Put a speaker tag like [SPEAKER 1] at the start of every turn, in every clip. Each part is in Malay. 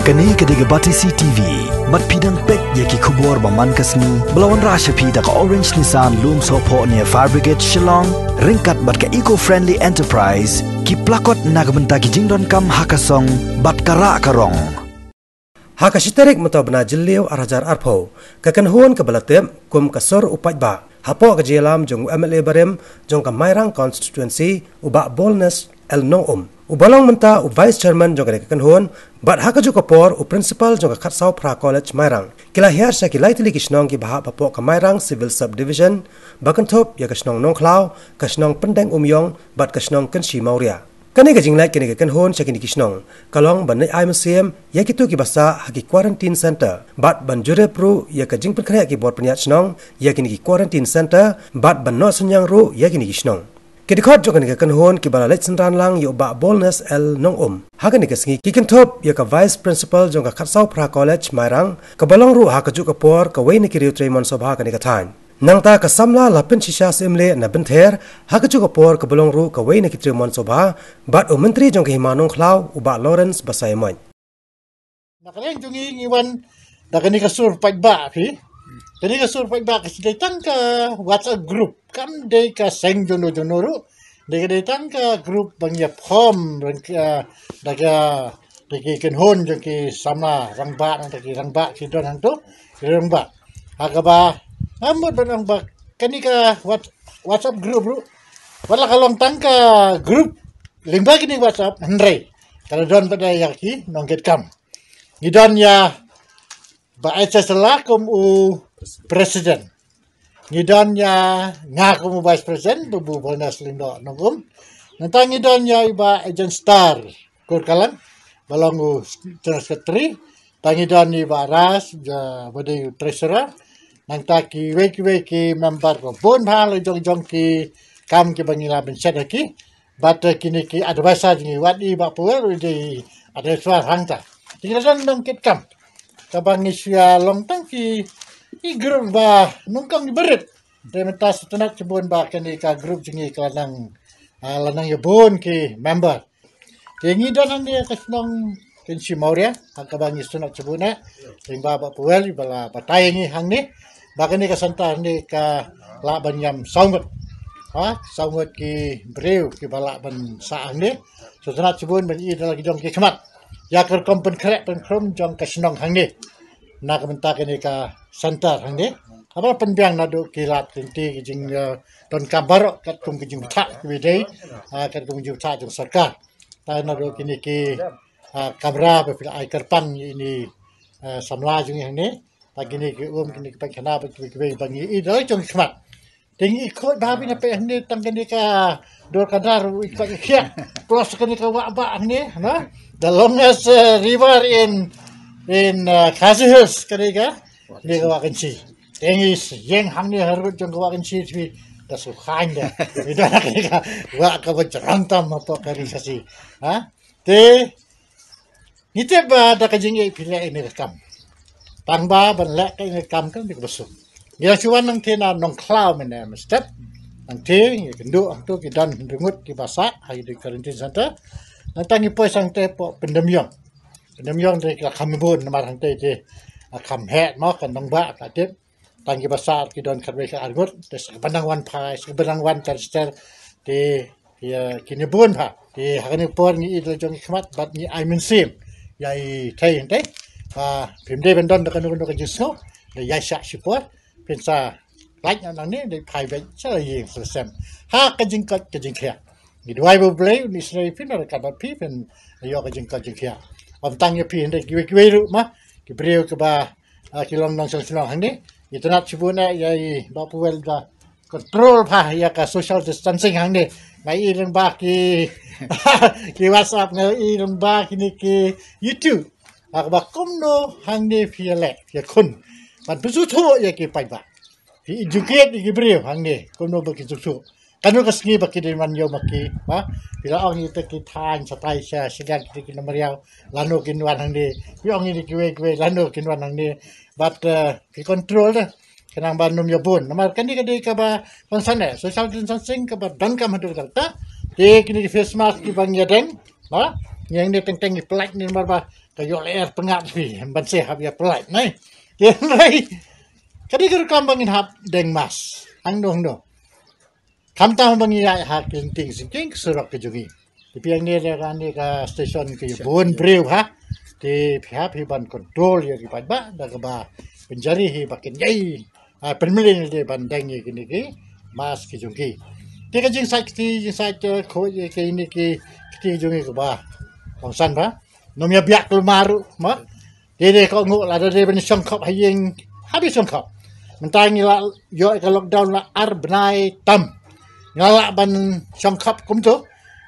[SPEAKER 1] Kani kediga bati CTV, mat pidang pek yaki kubur baman kasni, belawan rasha pida ka Orange Nissan Loom Sopo near Fire Brigade Shillong, ringkat bat ka eco-friendly enterprise, ki plakot nagbenta ki jingdon kam hakasong, bat kara karong.
[SPEAKER 2] Hakashitarik mutabna jilliw arajar arpo, kakan huan kabalatem kum kasor upat ba, hapo ka jelam jong MLA barem jong ka Mairang constituency uba Bolnes El Nong Ubalong menta u Vice Chairman jong kakan huan, bat hakaju kapor u Principal jong ka Katsau Pra College Mairang. Kila hiar sa kilay tili kisnong ki baha papo ka Mairang Civil Subdivision, bakantop ya kasnong Nongklaw, kasnong Pendeng Umyong, bat kasnong Kenshi Maurya. Kani ka jinglay kini kakan huan sa kini kisnong, kalong ban ay museum ya kitu ki basa haki quarantine center, bat ban jure pru ya ka jing penkaya ki bot penyat snong, ya kini ki quarantine center, bat ban no sunyang ru ya kini kisnong. Kedikot jo kani kakan huan ki bala lech senran lang yo ba Bolnes El Nong Hakan ni kasingi kikan top ya ka Vice Principal jong ka Katsau Pra College Mairang, ka balong ru hakaju kapor ka way ni kiriu Tremon Sobha kani katan. Nang ta kasamla lapin shisha simle na benther hakaju kapor ka balong ru ka way ni Tremon Sobha, bat o menteri jong ka Himanong Klaw u ba Lawrence Basaymoy.
[SPEAKER 3] Nakaleng jungi ngiwan dakani ka sur pagba fi. Kani ka sur pagba kasi datang ka WhatsApp group kam day ka seng jono ru. Day ka datang ka group bangya pom daga ken hon jong ki sama rangba dagi rangba ki don hang to rangba. Agaba amot banang ba kani ka WhatsApp group ru. Wala kalong tang ka group limba kini WhatsApp Andre. Kalau don pada yaki nongket kam. Ngidon ya ba setelah kum u presiden. Ngidon ya ngakum u vice president bu Bolnes lindo nongum. Nantang ngidon ya iba agent star kur kalan balong u secretary. Tangidon iba ras ja bodi treasurer. Nang taki weki member ko bon hal jong ki kam ki bangila ben sedaki. Bat kini ki advisor ni wadi ba puel di advisor hangta. Tinggal nongket kam. Kabang isya long tang ki grup ba nungkam ni berit. Dementas tenak cebon ba kini ka grup jingi ka lanang yabon ki member. Tingi dan dia kasnong Kenshi Maurya kabang isya cebona ting ba puel bala patay ni hang ni bakani ka santa ni ka laban yam saungut. Saungut ki breu ki bala ban saang ni. So tenak cebon ban i lagi jong ki kemat. Ya ker kompen krek pen krom jong kasnong hang ni. Nak mentak ini ka center hang ni. Apa penbiang nado kilat tinti jing don kabar kat kum jing tak bidai kat kum jing tak jong sarkar. Ta nado kini ki kamera pepil ai kerpan ini samla jing hang ni. Pagi ni ki kini ki pankana ki bangi i doi jong khmat. Tingi ikut babi na pe hang ni tang kini ka dor kadar ikut kia. Plus kini ka wa ba hang ni na. The longest river in Khasi Hills kani ka wakan si. Engis yang hang ni harut jong wakan si twi da su khain da. Ida kani ka wa ka bajrantam apa kari sasi. Te nite ba da ka jingi pile ini kam. Tang ba ban lek ka ini kam kan dik basu. Ya chuan nang te na nong klaw men em step. Nang te ni kendu tu ki dan rengut ki basa hai di quarantine center. Nantang ipo sang te po pendemyong de ka khamibun marang te kham het mo kan dong ba ka tip tangi basar ki don kharbe ka argut des bandang wan phai bandang wan terster te ya kini bun pha te hakani por ni idol jong khmat bat ni I mean sim yai thai te phim de bandon da kan ka jiso de yai sha sipor pensa like nang ni de phai be cha yin sem ha ka jing khia ni dwai bo play ni srei pin ka ba pi pen yo ka jing khia am tang ye pi de kiwe ru ma ki breu ka ba kilong nang sel hang ni itnat chibuna yai ba puel da control pha ya ka social distancing hang ni ngai ilang ba ki ki WhatsApp ngai ilang ba ki YouTube ak ba kumno hang ni pi le ya kun ban pusu tho ya ki pai ba ki educate ki breu hang ni kumno ba ki su kanu kasngi baki di man yo maki bila ong itu ki than satai sya sigan ki nomor yau lanu kin wan hang ni pi ong ni kiwe lanu kin wan hang ni but ki control da kanang ban num yo bun namar kan di ka ba konsane social distancing ka ba dan ka madur ta te kini face mask ki bang yadeng yang ni teng-teng ni plak ni nomor ba kayo leer pengat fi banse hab ya pelai nai dia nai kadi kam bangin hab deng mas ang dong do kam ta bangin ya ha ting sing surak ke jungi tapi yang ni kan ni ka station ke bon breu ha di pihak ban kontrol ya di ba da ba penjari hi bakin yai penmelin di bandang ni kini ki mas ke jungi dia kan jing sai ko ye ke ini ki jungi ke ba bangsan ba nomia biak maru ma dia ko nguk la dia ben songkop haying habis songkop mentang ni la yo ke lockdown la ar benai tam ngala ban songkop kum tu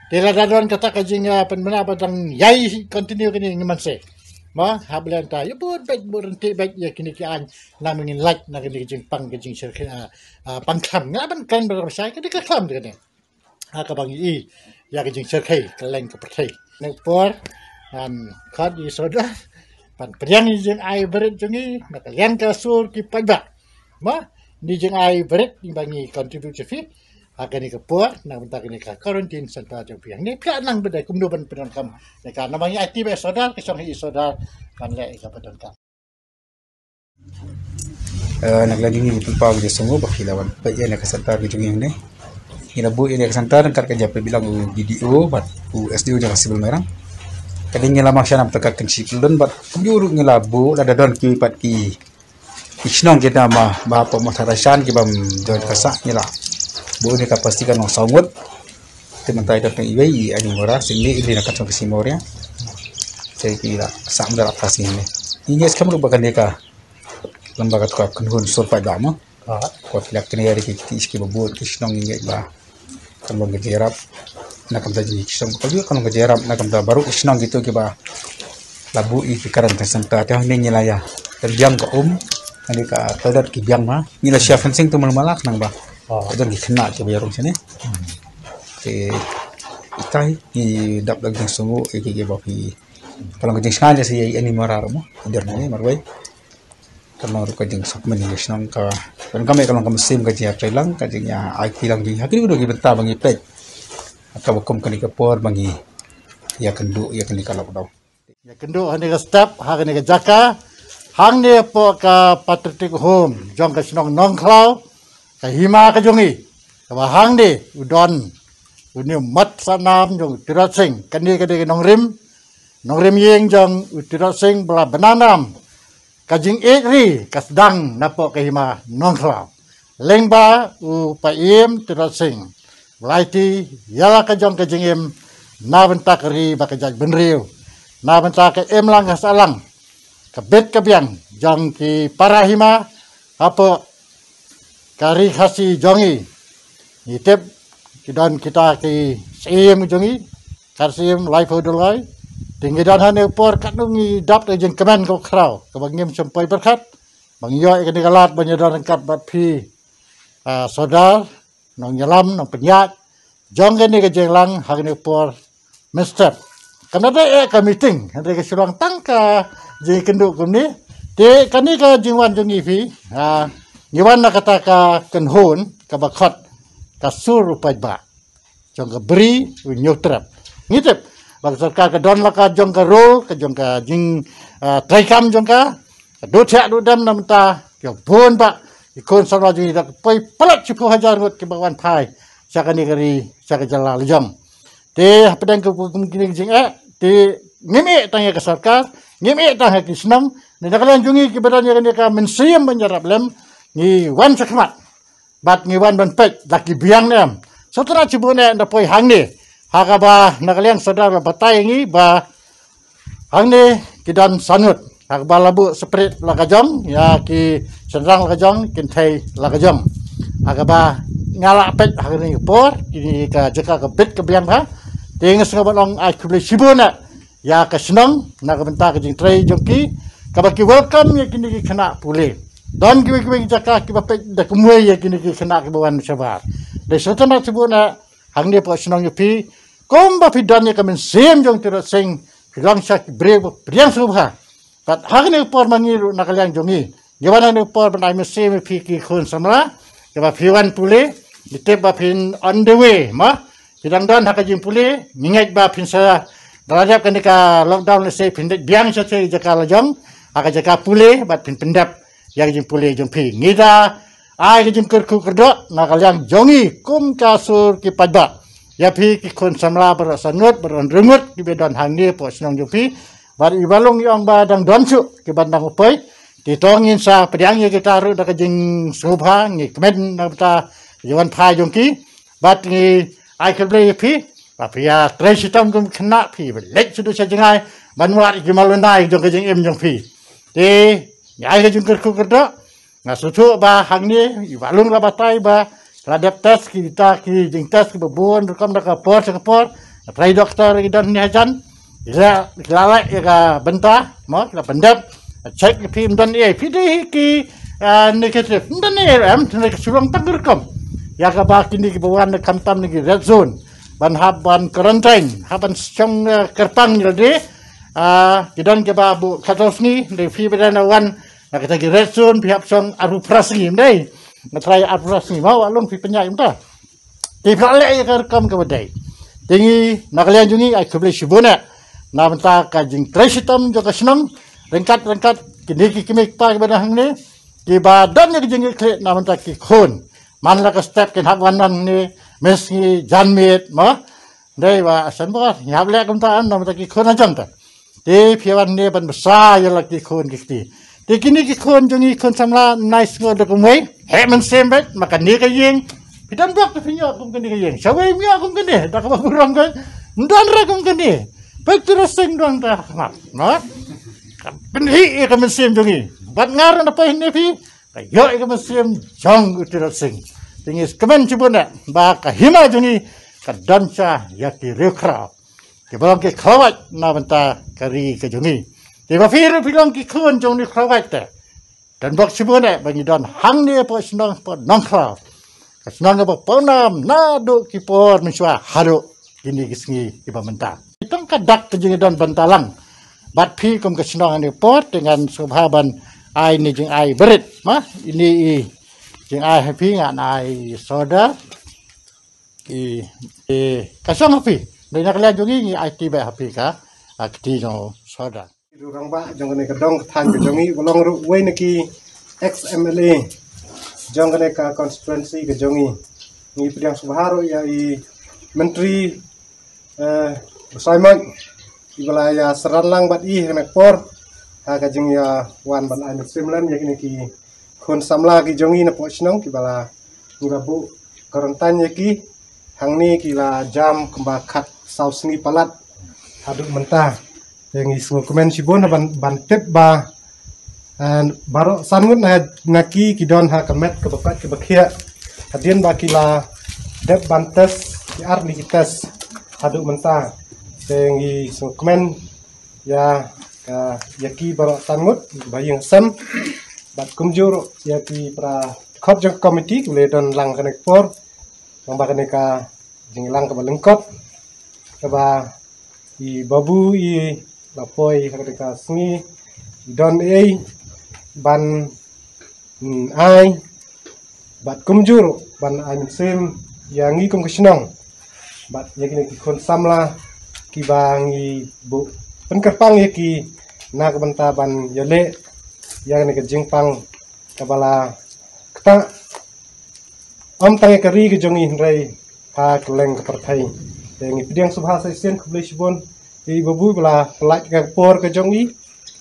[SPEAKER 3] dia la dadon kata ka jing penmena badang yai continue kini ngiman se ma hablan ta yo bud baik berhenti baik ya kini ki an na mengin like na kini jing pang ke jing sir pang kham ngaban kan bersai ke ka kham de ne ha ka bang i ya ke jing sir kai keleng ke pertai nek por dan kad di soda pan priang ni jeng ai beret jungi nak lian ka sur ki pajak ma ni jeng ai beret ni bangi contribute fi agani ke por nak bentak ni ka quarantine serta jong piang ni ka nang bedai kumdo ban pedon kam ne ka namangi IT be soda ke song hi soda kan le ka pedon kam
[SPEAKER 4] naglagi ni pagpag di sungo bakilawan pa yan nakasantar di jungi ni hinabu ini nakasantar kan ka jape bilang video bat USDO jangan sibel merang kadinya lama siya namtagak kang siklon bat kumjuru ng labo ladadon ki pat ki isnong kita mapo masarasan ki bam don kasa nila bu ni kapastikan ng sangot timantay datang iway ani mora sini ili nakatong kisimorya saya kira sam darat kasih ini inyes kamu bagan deka lembaga tukar kunhun surpai dama kot lak kini hari ki iski babut isnong ingay ba kamu ngejerap nakam da jini kisong ko kan ngejerap nakam da baru isnong gitu ki ba labu i kikaran kasanta ta ni nyilaya terjang ko ani ka tadat ki biang ma nila siya fencing tu malak nang ba dan ki kena ki bayarong sini itai i dap daging sungu ki ba ki kalau ngejing sengaja sih ini marar mo der ni marway kalau ru ka jing sak meni isnong ka kan kami kalau kami sim ka jia lang ka jing ya ai ki lang jing hakiri udah ki benta bangi pet atau hukum kani kapor bangi ya kendu ya kani kalau daw
[SPEAKER 3] ya kendu hani ka step hakani ka jaka hang ne po ka patriotic home jong ka snong nong klau ka hima ka jungi ka hang de udon uni mat sanam jong tirat sing kani ka de nong rim yeng jong tirat sing bla bananam ka jing ri ka sedang napo ka hima nong klau lengba u pa im tirat sing Laiti yala ka jong ka jingim na benta kari ba ka jag benriu na benta ka emlang ka salang ka bet ka biang jong ki parahima apa kari khasi jongi itep kidan kita ki sim jongi karsim life hodolai tinggi dan hane por katnungi dap te jeng kemen ko krau ka bangim sampai berkat bang yo ka digalat banyadan kat bat pi sodar nong nyelam nong penyat jong ni ke jenglang hari ni por mister karena ada ka meeting ada ke sulang tangka je kenduk ni te kani ka jingwan jongi fi ngiwan na kata ka kenhon ka bakhat ka sur upai ba jong ka beri nyutrap ngitep bang sarkar ka don la ka jong ka rol ka jong ka jing traikam jong ka do thak do dam namta yo bon ba ikon sarwa jing dak pai palat 10,000 ngot ke bawan pai saka ni kari saka jala lejong te pedang ke kemungkinan jing te ngimi tanya ke sarkar ngimi tanya ke senam ni nakalan jungi ke badannya kan ka mensiam menyerap lem ni wan sakmat bat ni wan ban pek laki biang nem setelah cibune nda poi hang ni haka ba nakalian saudara batai ngi ba hang ni kidan sanut haka ba labu sprit lakajong ya ki senrang lakajong kintai lakajong haka ba ngala pet hari ni por ini ka jeka ka bet ka biang ha tengas ngaban ong ai kubli sibuna ya ka senang na ka benta ka jing trai jongki ka ba ki welcome ya kini ki kena pule dan ki jaka ki ba pet da kumwe ya kini ki kena ki bawan sabar de sotana sibuna hang ni po senang yupi kom ba pidan ya ka men sem jong tira sing bilang sak breve priang subha pat hang ni por mangiru na kalian jongi gimana ni por ban ai mesem pi ki khun samra ka ba piwan pule ditep ba pin on the way ma sidang dan haka jim pule ningat ba pin sa Darajat ketika lockdown lesai pindah biang saja jaka lajong, akan jaka pulih, bat pendap yang jeng pulih jeng pi. Ngida, ai jeng kerku kerdok, nak kalian jongi kum kasur ki padba. Ya pi ki kon samla berasangut, beranrengut ki bedan hangni po senang jeng pi. Bat ibalong yang badang donsu ki bandang upai. Ditongin sa pediang ya kita ru dak jeng subha ngi kemen nak ta jawan pai jeng ki. Bat ngi ai kerblei pi. Tapi ya, terus kita mungkin kena pi, lek sudah saya jengai, manuat gimalunai jong kejeng jong pi. Di, nyai kejeng kerda, ngasutu bah hang ni, ibalung lah batai bah, ladap tes kita jeng tes kebun, rekam dah kapor, pray dokter kita ni ajan, kita lek ya bentah, mau kita pendap, cek pi dan pi deh ki negatif, dan am, dan kesulang tak rekam. Ya kabah kini kebawan kamtam ni red zone. Ban haban karantain, haban song kerpang jadi, kidan ke babu katos ni, dari fi bedana wan, nak kita giresun pihak song aruprasi ni, ngatrai aruprasi mau alung fi penyai mta. Di pelak ya rekam ke bedai. Tinggi nak kalian jungi, ai kebeli shibuna, na mta kajing tresitam juga senang, rengkat kini kimik pa kepada hang ni, ki badan yang jengik klik na mta ki khon, manla ke step kin hakwanan ni. Meski janmit mah, deh wah senbor, ya boleh kumtaan nama tak kikun aja tak. Di piawan ni ban besar yang lagi kikun kikti. Di kini kikun jungi kikun samla nice ngod kumai, hemen sembet makan ni kayeng. Pidan buat tu punya kum kini kayeng. Sawai punya kum kini, dah kau kurang kan? Ndan rakum kini. Baik terus sing doang dah mat, mat. Penhi ikan mesim jungi. Bat ngaran apa ini pi? Kayo ikan mesim jong terus sing. Tingis kemen cibuna ba kahima jungi kadanca yaki rekra ke balong ke khawat na banta kari ke jungi te ba firu bilang ki khun jong ni khawat te dan bak cibuna bangi don hang ni po senang po nongkra senang ba ponam na do ki por miswa haru kini kisngi iba menta itong kadak ke jungi don bantalang bat pi kum ke senang ni pot dengan subhaban ai ni jing ai berit mah ini jeng ai happy ngan ai soda ki kasong happy dari nak lihat jungi ni ai tiba happy ka akti no soda
[SPEAKER 2] Durang ba jong ne kedong than ke jongi bolong ru we ne ki ex MLA jong ne ka constituency ke jongi ni pediang subharo ya i menteri Simon di wilayah Seranlang bat i ne por ha ka jeng ya wan ban ai simlan ya ki kon samla ki jongi na pochnong ki bala ngirabu karantan ki hangni ki la jam kemba khat saus ni palat aduk mentah yang isu komen sibon ban tep ba baro sangut na ki don ha kemet ke bakat ke bakia hadien ba ki la dep bantes ki ar ni kitas aduk mentah yang isu komen ya ka yaki baro sangut bayang sem bat kumjur ya ti pra khot jong committee kule don lang kanek por ang ba kaneka jinglang ka balengkot ka ba i babu i lapoi kaneka sngi don ei ban ai bat kumjur ban ai sim yang i kum kisnong bat yakini ki kon samla ki bangi bu penkerpang ya ki na kabanta ban yale yang ni ke jingpang kabala kata om tangi kari ke jongi hindrai ha keleng ke partai yang ipidiang subhasa isen kubli shibon i babu bala pelak ke por ke jongi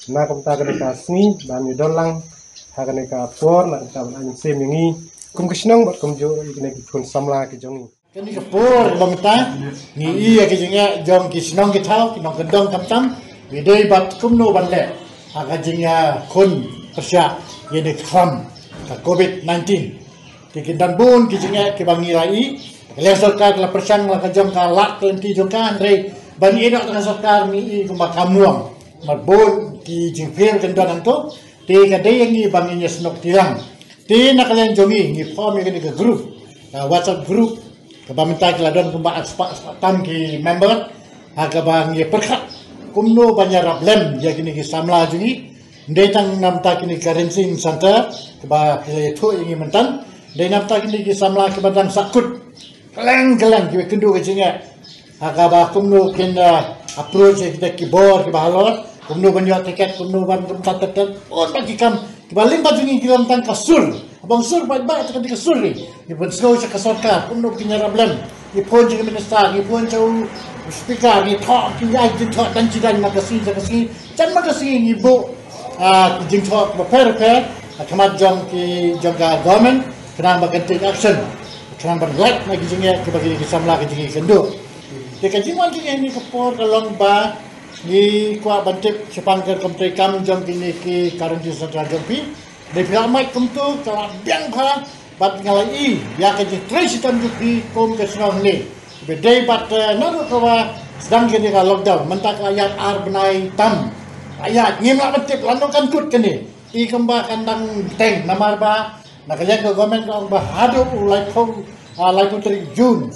[SPEAKER 2] na kamta ke ka sni dan ni dolang ha ke ka por na kamta ban sem yangi kum kisnong bat kum jo i ne kun samla ke jongi
[SPEAKER 3] Kini ke por bangta ni iya ke jenga jong kisnong ke tau kinong kedong tam widai bat kumno banle agajingnya kun persya yene kram ka COVID-19 tikindan bun kijingnya ke bangi rai kalian sarkar la persang la kajong ka lat kelenti jongka andre bani enak dengan sarkar mi ku makamuang marbon ki jingfir kendan anto te kadai yang ni banginya senok tirang te nak kalian jongi ni form yang ke group WhatsApp group ke baminta keladon kumba tam ki member aga bangi perkat kumno banyak problem ya kini ki samla jungi ndetang namta kini currency center ba itu ingi mentan de namta kini ki samla ke badang sakut keleng ki kendu ke jinga aga ba kumno kin approach kita keyboard ke bahalor kumno banyak tiket kumno ban tum bagi kam kibaling bajungi kilam tang kasur abang sur ba tekan di kasur ni pun slow sa kasarka kumno kinyarablan ipon juga minister ipon jauh speaker ni talk ki ai jin talk dan jidan makasi chan makasi ibu jing talk prepare kamat jong ki jaga government kenang bagan take action kenang berlak lagi jingnya ke bagi kisamla ke jingi kendo dekat jingwan jingi ni kapor kalong ba ni kwa bantip sepangker komtri kam jong kini ki karang di satra jompi de piamai kumtu kala biang pha bat ngalai ya ke ji trace tam jupi kom ke snong ni bedai bat naru kawa sedang kini ka lockdown mentak ayat ar benai tam ayat ngimla bantip landokan kut kini i kamba kandang teng namar ba nakalian ke government ko ba hadu ulai putri Jun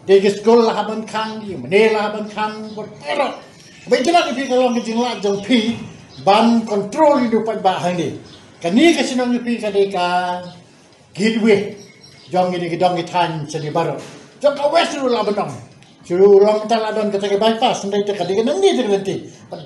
[SPEAKER 3] de skol la haban khang di menela haban khang bot pero baiklah di kalau ngejingla jong pi ban control hidup ba hang kani ka sinong pi ka de ka gidwe jong ini gedong itan sedi baro jong ka westru la benong Juru long tala don kata ke bypass ndai te kadi kan ni te nanti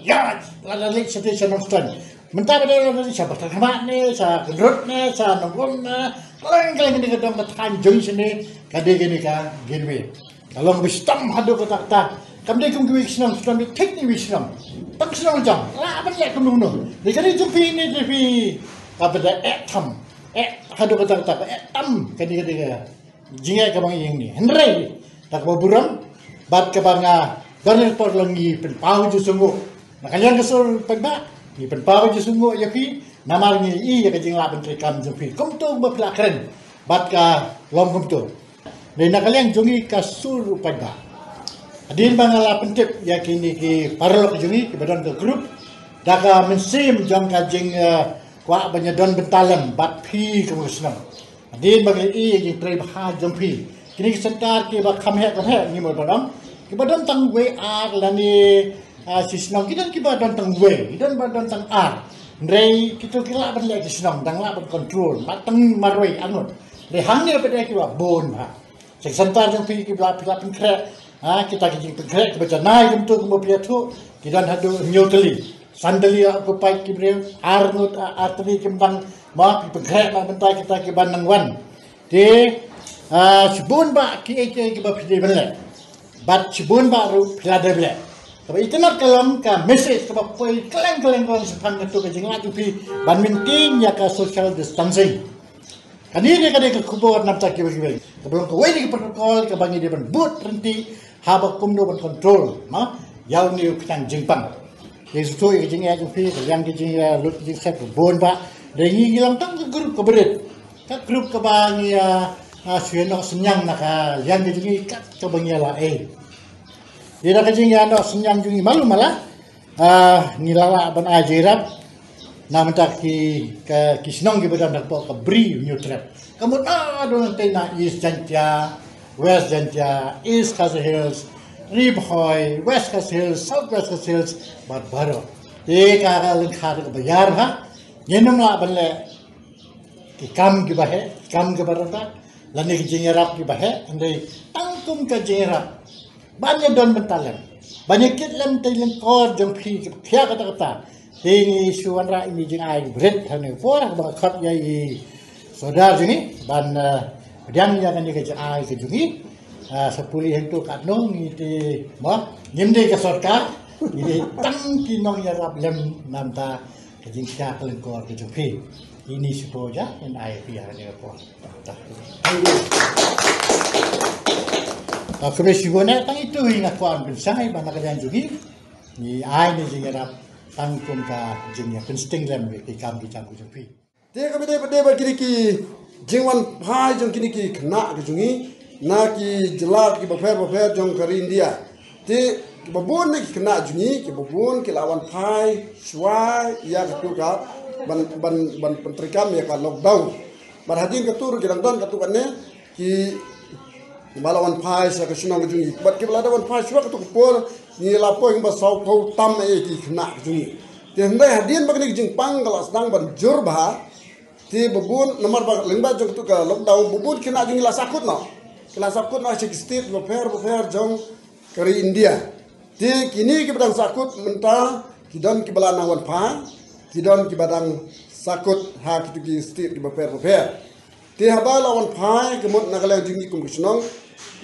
[SPEAKER 3] ya la lek station of stand mentah pada orang siapa terkemat ni sa gerut ni sa nongom na kalau ni gedong itan jong sini kadi gini ka gidwe kalau bistam hadu kata kata kamde kum kuwi sinam sinam teknik wi sinam tak sinam jam la apa ya kum nuno ni kali jupi ni jupi apa da etam hadu kata kata etam kadi jinga ka bang yang ni hendrai tak baburam bat ka banga garner por langi pen pau ju sungu nakanya kesur pagba ni pen pau ju sungu ya pi namar ni i ya ka jingla ben kam jupi kum tu bapla keren bat ka long kum tu ni nakalian jungi kasur pagba adin bangala pentip ya kini ki parlok jungi ki badan ke grup daga mensim jong ka jing kwa banyadon bentalam bat pi kemusnam adin bagi i yang trai bah jong pi kini sentar ki ba khamhe ni mo badam ki badan tang we ar lani sisnam kidan ki badan tang we kidan badan tang ar rei kitu kila ban le sisnam dang la ban control matang marwei anut re hangni pada ki ba bon ha sek sentar jong pi ki bla pin kre kita kijing pengkrek baca naik untuk mempiatu kidan hadu nyoteli sandali aku pai kibreu arnut artri kembang ma pengkrek ma bentai kita ki banang wan de sibun ba ki ki ba pide bele bat sibun ba ru pilada bele tapi itulah kalam ka message ka poi keleng kong sepan tu kijing la tu pi ban minting ya ka social distancing kani dia kadai ke kubur nampak kibir sebelum ke wedding protokol ke bangi dia ban but renti habak kumno ban control ma yaw ni kitang jingpang yesu to ye jing ya ju fi yang di jing ya lut jing set bon ba de ngi gilang tang grup ke berit ka grup ke bangi ya sueno senyang naka yang di jing kat ke bangi la dia nak jing ya no senyang jungi malu malah ngilala ban ajirap nam tak ki kisnong ki badan dak ke bri new trap kamu don tena is jantia West Jantia, East Khasi Hills, Ribhoy, West Khasi Hills, South West Khasi Hills, bat baro. Ek aga lengkar ke bayar ha. Yenum la banle ki kam ki bahe, kam ke barata, lani ki jingerap ki bahe, andai tangkum ke jingerap. Banyak don bentalan. Banyak kitlam tailen kor jong pi kya kata. Ini suwanra ini jing ai bret hane fora ba khat ya i sodar jini ban Diam yang ni kerja ai kejungi, sepuluh hentu kat nong ini mah nyemde ke sorka, ini tang kinong ya rap lem namta kejing sia kelengkor kejungi. Ini sepoja yang ai pihak ni apa. Kalau sibona tang itu ingat kuan pensai mana kerjaan jungi, ni ai ni jing rap tang kun ka jing ya pensting lem ke kam ki campur jungi.
[SPEAKER 5] Dia kami dah bagi ki jingwan phai jong kini ki khna ki jungi na ki jelat ki bafer jong kari India te ki babon ki khna jungi ki babon ki lawan phai shwa ya tu ka ban pentrikam ya ka lockdown bar hadin ka tur ki rangdan ka tu kan ne ki balawan phai sa ka sunong jungi bat ki balawan phai shwa ka tu por ni la po ba sau ko tam e ki khna jungi te ndai hadin bagni jing pang galas dang ban jur ba ti bubun nomor lengba jong tu ka lockdown bubun kena jing la sakut no state bafer jong kari India Ti kini ki badang sakut mentah kidon ki balana wan pa kidon ki badang sakut ha ki ki state ki baper. Ti haba lawan pa kemut nakalang jingi kum kisnong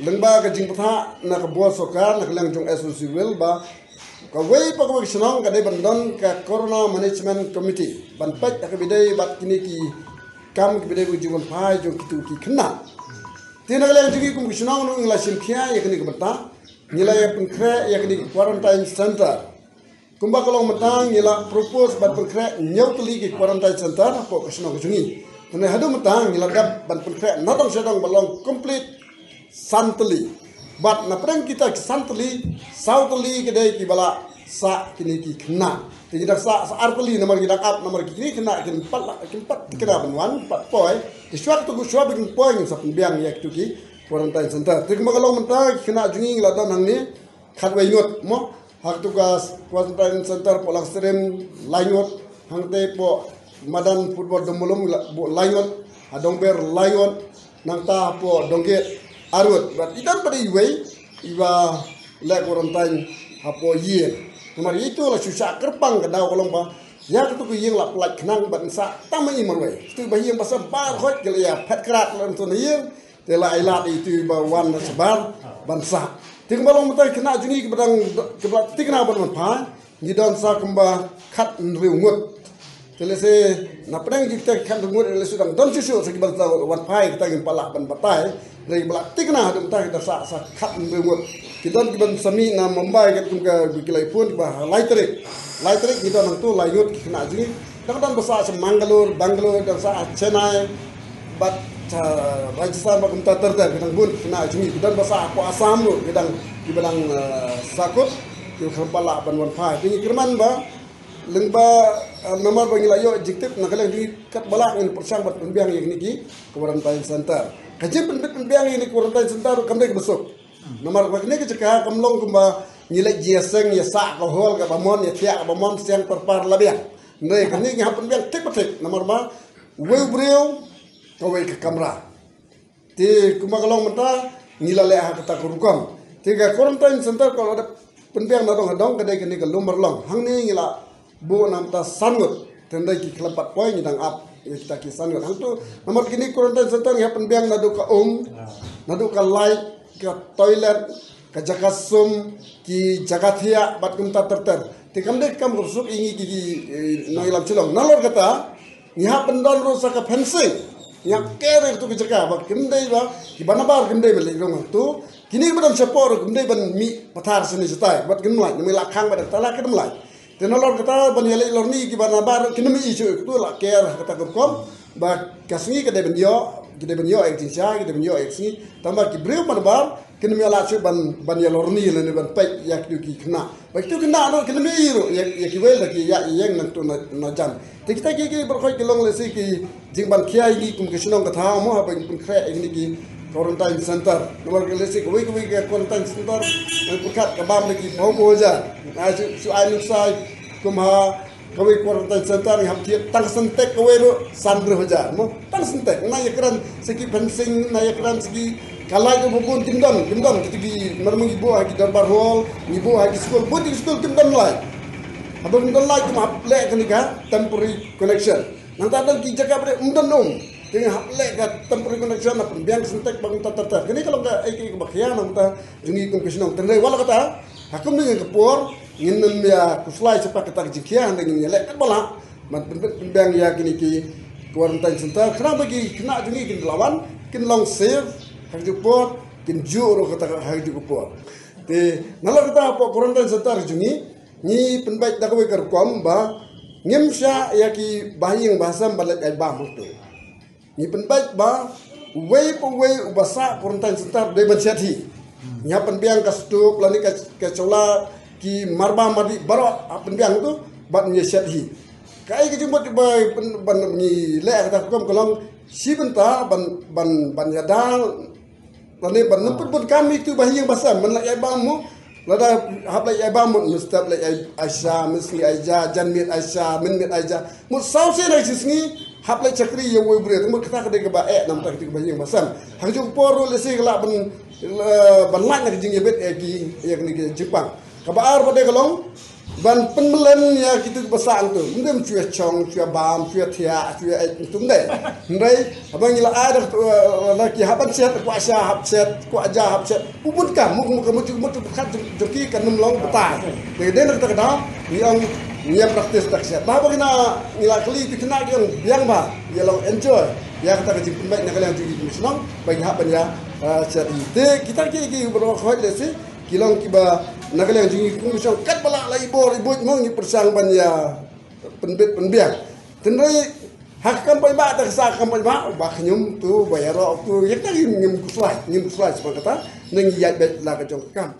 [SPEAKER 5] lengba ka jing patha nak buat sokar nakalang jong SOCWL ba ka wei pa kum kisnong ka de bandon ka corona management committee ban pat ka bidai bat kini ki kam ki bidai jing pa jong kitu ki kena. Ti nakalang jingi kum kisnong no ngla simkhia ya kini ka bata nilai pengkre ya kini quarantine center kumba kalau matang nila propose bat pengkre nyautli ki quarantine center po kasno kujungi tene hadu matang nila gap ban pengkre natong sedang balong complete santli bat na preng kita ki santli sautli kedai ki bala sa kini ki kena tidak sa artli nomor kita up nomor kini kena kin pat kena banwan pat poi ki swak tu swak bin poi ngin sa biang yak tu ki quarantine center. Tik magalong mentah kena jungi ngeladan hang ni khat waingot mo hak tugas quarantine center po lang stream laingot hang te po madan football domulum laingot adong ber laingot nang ta po dongget arut but idan pada iway iwa le quarantine hapo year nomor itu la susah kerpang kedau kolong ba ya tu ku yeng la plak kenang ban sa tamai marway tu bahiyang pasal bar hot gele ya phat krat lan tu yeng tela ilat itu bawan sebar bangsa ting balong mutai kena juni ke badang ke tikna ban pa ni don sa kemba khat riungut tele se na pedang kita khat riungut le sudang don susu segi balta wan pai kita ngin pala ban batai dari bala tikna dum ta kita sa khat riungut kita ban sami na mumbai ke tum ke bikilai pun ba laitrik kita nang tu layut kena juni dan basa Mangalore Bangalore dan sa Chennai bat Rajasthan bakum terter bidang bun kena jumi dan bahasa aku Assam lu bidang di bidang sakut di kepala banwan pai ini kerman ba lengba nomor bangilayo jiktif nakalang di kat balak in persang bat pembiang yang niki quarantine center kaji pembiang ini quarantine center kamde besok nomor bagni ke cekah kamlong kumba nilai jiaseng ya sa ko hol ka bamon ya tia bamon siang terpar labiang nei kani ngah pembiang tek betek nomor ba weu breu kawai ke kamera. Ti kumagalong mata ngilale ha kata kurukam. Tiga quarantine center kalau ada penbiang nadong hadong kadai kini ke lumar long. Hang ni ngila bu namta sangut. Tendai ki kelepat poin nyidang up. Kita ki sangut. Hang tu nomor kini quarantine center ngah penbiang nadu ka nadu ka light, ke toilet, ke jakasum, ki jakathia bat kumta terter. Ti kamdek kam rusuk ingi ki noilam cilong. Nalor kata ngah pendon rusak ke fencing. Yang kere itu kecerka, bak kendai ba, di mana bar kendai balik rumah tu, kini badan sepor kendai ban mi patar seni setai, buat kendai, nami lakang badan tala kendai. Tenolor kata ban yale lor ni di mana bar kini mi isu itu lah kere kata kerkom, bak kasni kedai benyo eksinsia, kedai benyo eksinsi, tambah kibriu mana bar kini mi ala su ban yalor ni lene ban pek yak tu ki kena, bak tu kena no kini mi iru yak kiwel lagi yak yang nantu na jam. Kita kiki berkoi kilong lesi ki jingban kiai ni kum kisnong katha mo ha pun kre ini ki quarantine center nomor lesi koi ke quarantine center pukat kabam lagi bau boja su ai sai kum ha koi quarantine center ni hapti tang sentek koi ro sandre hoja mo tang sentek na yakran seki fencing na yakran seki kalai ko bubun timdon kiti marmung ibu ha ki darbar hall ibu ha ki school budi school timdon lai abang dan like map lek kenika temporary connection nang tadang ki jaga bre umdan dengan hap lek ka temporary connection na pembiang sentek bang tatar kini kalau ka ai ki bakhya nang ta jungi kum kisnong tendai wala kata hakum dengan kepor ngin ya kuslai cepat kata jikia dengan lek kan bala man pembiang ya kini ki quarantine center kenapa ki kena jungi kin lawan kin long save hak jupor kin juro kata hak jupor te nala kata apa quarantine center jungi ni penbaik dak we kerkom ba ngimsha yaki bahing bahasa balat ai ba mutu ni penbaik ba we ubasa quarantine center de bansiati nya penbiang ka stup lani ka chola ki marba madi baro penbiang tu bat nya siati kai ki jumbo ban ni le ka kom kolong si benta ban yadal lani ban nemput kami tu bahing bahasa men ai ba mu lada hab lai ba mun mustab lai aisha misli aija janmit aisha minmit aija mu sausi lai sisni hab lai chakri ye wo bre mu kata kade ba nam ta kiti ba yeng basam hang jung poro le se la ban lan na jing yebet e ki ye ni Jepang kabar pada kalong ban penmelen ya kita besar tu mungkin cuy chong cuy bam cuy tia cuy itu deh ndai abang ila ada laki haban set kuasa hab set kuaja hab set ubun kam kamu kat joki kan long betai jadi nak tak dah yang praktis tak set bah bagaimana ila kali itu kena yang bah ya long enjoy ya kata kerja pembaik nak kalian jadi senang bagi haban ya set itu kita kiki berwakil desi kilong kiba nagalang jingi kung siyang kat bala la ibor mo ni persang banya penbiak tenai hakam pa ba ta sa kam ba ba khnyum tu bayaro tu yak ta ngim kuslai seperti kata nang yat bet la ka jong kam